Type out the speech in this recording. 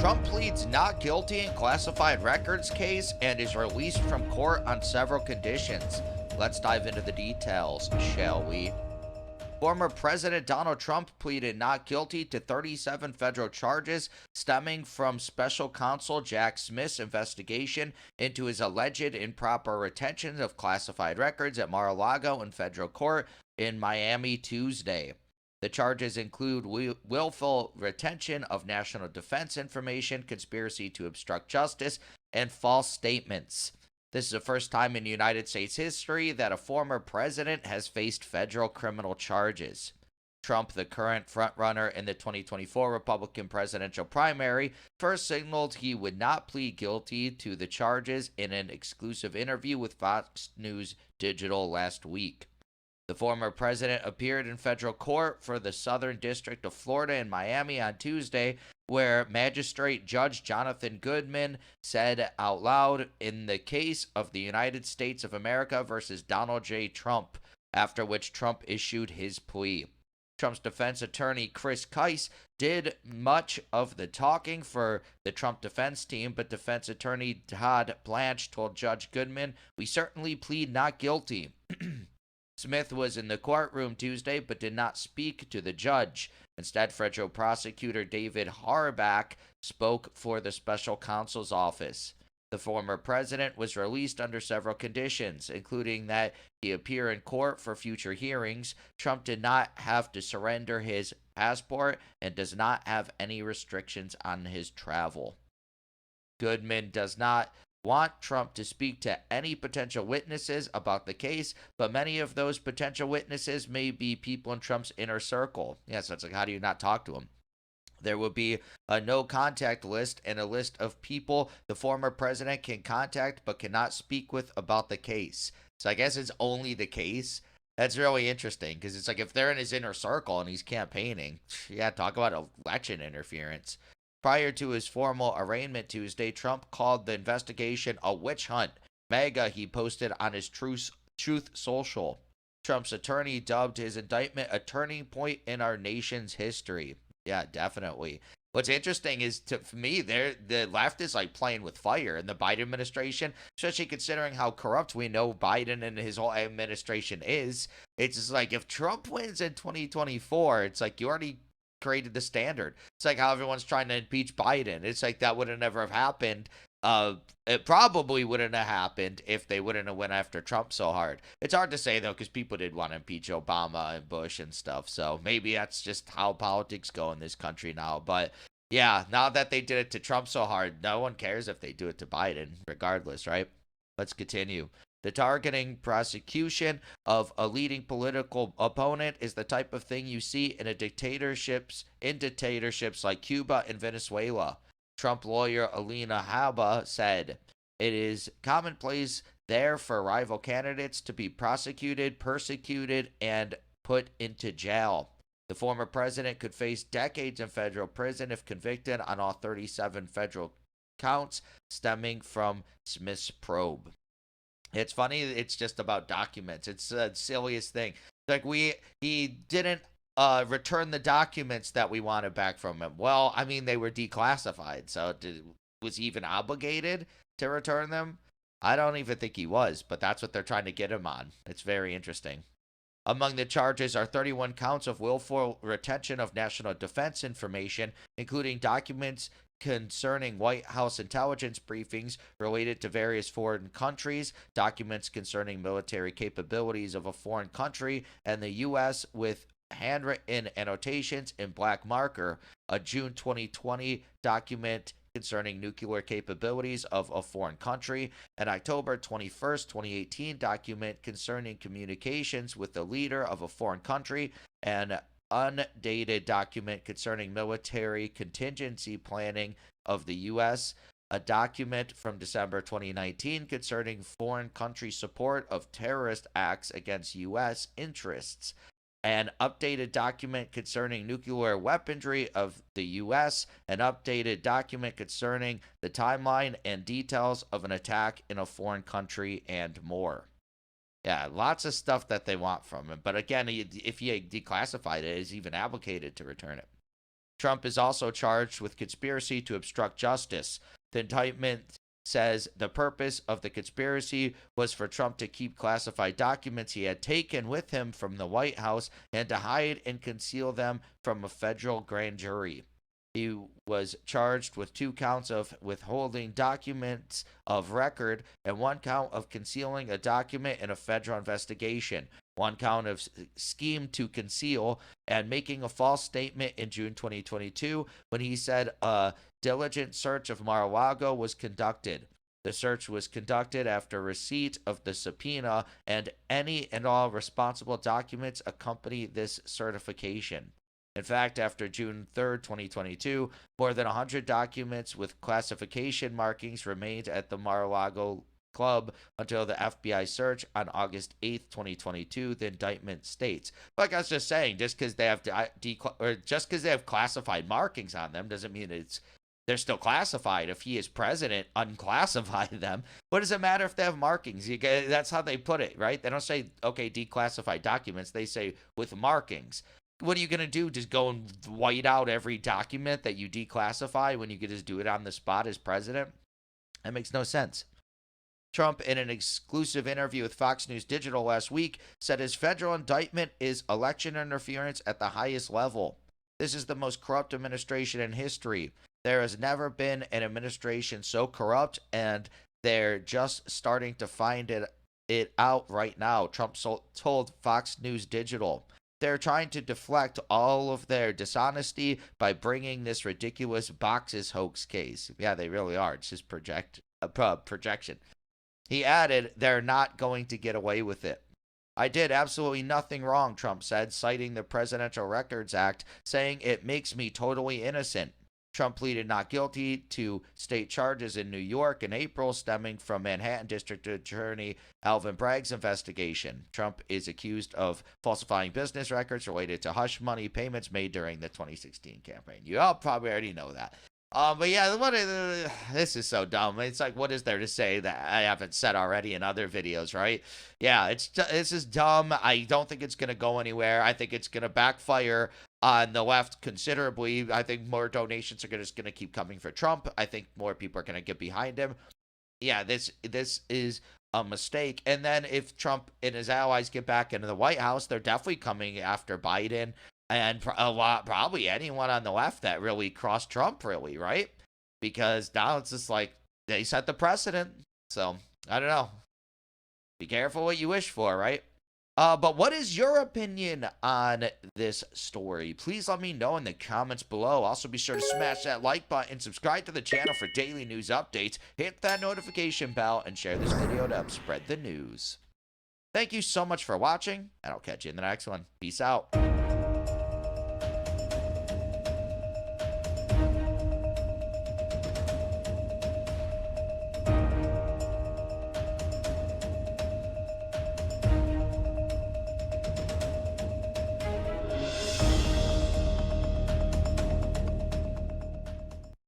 Trump pleads not guilty in classified records case and is released from court on several conditions. Let's dive into the details, shall we? Former President Donald Trump pleaded not guilty to 37 federal charges stemming from Special Counsel Jack Smith's investigation into his alleged improper retention of classified records at Mar-a-Lago in federal court in Miami Tuesday. The charges include willful retention of national defense information, conspiracy to obstruct justice, and false statements. This is the first time in United States history that a former president has faced federal criminal charges. Trump, the current frontrunner in the 2024 Republican presidential primary, first signaled he would not plead guilty to the charges in an exclusive interview with Fox News Digital last week. The former president appeared in federal court for the Southern District of Florida in Miami on Tuesday, where Magistrate Judge Jonathan Goodman said out loud, "In the case of the United States of America versus Donald J. Trump," after which Trump issued his plea. Trump's defense attorney Chris Kise did much of the talking for the Trump defense team, but defense attorney Todd Blanche told Judge Goodman, "We certainly plead not guilty." Smith was in the courtroom Tuesday but did not speak to the judge. Instead, federal prosecutor David Harback spoke for the special counsel's office. The former president was released under several conditions, including that he appear in court for future hearings. Trump did not have to surrender his passport and does not have any restrictions on his travel. Goodman does not want Trump to speak to any potential witnesses about the case, but many of those potential witnesses may be people in Trump's inner circle. Yeah, so it's like, how do you not talk to him? There will be a no contact list and a list of people the former president can contact but cannot speak with about the case. So I guess it's only the case. That's really interesting because it's like if they're in his inner circle and he's campaigning, yeah, talk about election interference. Prior to his formal arraignment Tuesday, Trump called the investigation a witch hunt. MAGA, he posted on his Truth Social. Trump's attorney dubbed his indictment a turning point in our nation's history. Yeah, definitely. What's interesting is, for me, the left is like playing with fire in the Biden administration, especially considering how corrupt we know Biden and his whole administration is. It's just like if Trump wins in 2024, it's like you already created the standard. It's like how everyone's trying to impeach Biden. It's like that would have never have happened. It probably wouldn't have happened if they wouldn't have went after Trump so hard. It's hard to say though, because people did want to impeach Obama and Bush and stuff. So maybe that's just how politics go in this country now. But yeah, now that they did it to Trump so hard, no one cares if they do it to Biden, regardless, right? Let's continue. The targeting prosecution of a leading political opponent is the type of thing you see in dictatorships like Cuba and Venezuela. Trump lawyer Alina Habba said, "It is commonplace there for rival candidates to be prosecuted, persecuted, and put into jail. The former president could face decades in federal prison if convicted on all 37 federal counts stemming from Smith's probe." It's funny, it's just about documents. It's the silliest thing. Like he didn't return the documents that we wanted back from him. Well, I mean, they were declassified, so was he even obligated to return them? I don't even think he was, but that's what they're trying to get him on. It's very interesting. Among the charges are 31 counts of willful retention of national defense information, including documents concerning White House intelligence briefings related to various foreign countries, documents concerning military capabilities of a foreign country and the U.S. with handwritten annotations in black marker, a June 2020 document concerning nuclear capabilities of a foreign country, an October 21st, 2018 document concerning communications with the leader of a foreign country, an undated document concerning military contingency planning of the U.S., a document from December 2019 concerning foreign country support of terrorist acts against U.S. interests, an updated document concerning nuclear weaponry of the U.S., an updated document concerning the timeline and details of an attack in a foreign country, and more. Yeah, lots of stuff that they want from him. But again, if he declassified it, is even obligated to return it. Trump is also charged with conspiracy to obstruct justice. The indictment says the purpose of the conspiracy was for Trump to keep classified documents he had taken with him from the White House and to hide and conceal them from a federal grand jury. He was charged with 2 counts of withholding documents of record and 1 count of concealing a document in a federal investigation, 1 count of scheme to conceal, and making a false statement in June 2022 when he said a diligent search of Mar-a-Lago was conducted. The search was conducted after receipt of the subpoena, and any and all responsible documents accompany this certification. In fact, after June 3, 2022, more than 100 documents with classification markings remained at the Mar-a-Lago club until the FBI search on August 8, 2022, the indictment states. Like I was just saying, just because they have classified markings on them doesn't mean they're still classified. If he is president, unclassify them. What does it matter if they have markings? That's how they put it, right? They don't say, okay, declassified documents. They say with markings. What are you going to do? Just go and white out every document that you declassify when you could just do it on the spot as president? That makes no sense. Trump, in an exclusive interview with Fox News Digital last week, said his federal indictment is election interference at the highest level. This is the most corrupt administration in history. There has never been an administration so corrupt, and they're just starting to find it out right now, Trump told Fox News Digital. They're trying to deflect all of their dishonesty by bringing this ridiculous boxes hoax case. Yeah, they really are. It's just projection. He added, they're not going to get away with it. I did absolutely nothing wrong, Trump said, citing the Presidential Records Act, saying it makes me totally innocent. Trump pleaded not guilty to state charges in New York in April stemming from Manhattan District Attorney Alvin Bragg's investigation. Trump is accused of falsifying business records related to hush money payments made during the 2016 campaign. You all probably already know that. But yeah, this is so dumb. It's like, what is there to say that I haven't said already in other videos, right? Yeah, this is dumb. I don't think it's going to go anywhere. I think it's going to backfire on the left considerably. I think more donations are just going to keep coming for Trump. I think more people are going to get behind him. Yeah, this is a mistake. And then if Trump and his allies get back into the White House, they're definitely coming after Biden and probably anyone on the left that really crossed Trump, really, right? Because now it's just like they set the precedent. So I don't know. Be careful what you wish for, right? But what is your opinion on this story? Please let me know in the comments below. Also, be sure to smash that like button, subscribe to the channel for daily news updates, hit that notification bell, and share this video to help spread the news. Thank you so much for watching, and I'll catch you in the next one. Peace out.